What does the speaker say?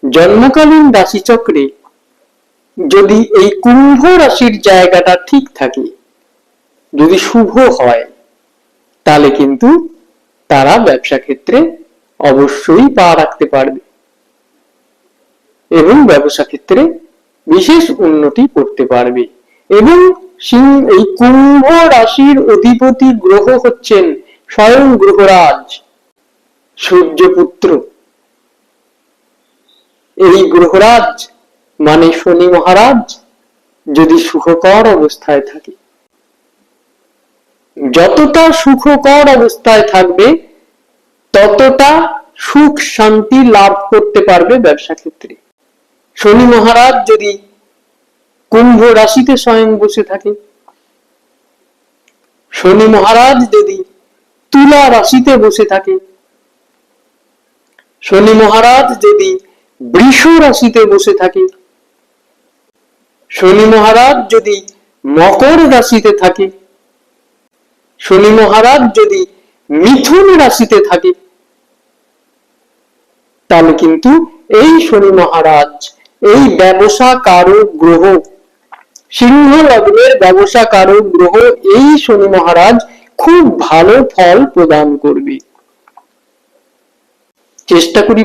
জন্মকালীন রাশিচক্রে যদি এই কুম্ভ রাশির জায়গাটা ঠিক থাকে, যদি শুভ হয়, তাহলে কিন্তু তারা ব্যবসা ক্ষেত্রে অবশ্যই পা রাখতে পারবে এবং ব্যবসা ক্ষেত্রে বিশেষ উন্নতি করতে পারবে। এবং এই কুম্ভ রাশির অধিপতি গ্রহ হচ্ছেন স্বয়ং গ্রহরাজ সূর্যপুত্র। এই গ্রহরাজ মানে শনি মহারাজ যদি সুখকর অবস্থায় থাকে, যতটা সুখকর অবস্থায় থাকবে ততটা সুখ শান্তি লাভ করতে পারবে ব্যবসা ক্ষেত্রে। শনি মহারাজ যদি কুম্ভ রাশিতে স্বয়ং বসে থাকে, শনি মহারাজ যদি তুলা রাশিতে বসে থাকে, শনি মহারাজ যদি বৃষ রাশিতে বসে থাকে, শনি মহারাজ যদি মকর রাশিতে থাকে, শনি মহারাজ যদি মিথুন রাশিতে থাকে, তাহলে কিন্তু এই শনি মহারাজ, এই ব্যবসা কারক গ্রহ, সিংহ লগ্নের ব্যবসা কারক গ্রহ এই শনি মহারাজ খুব ভালো ফল প্রদান করবে। চেষ্টা করি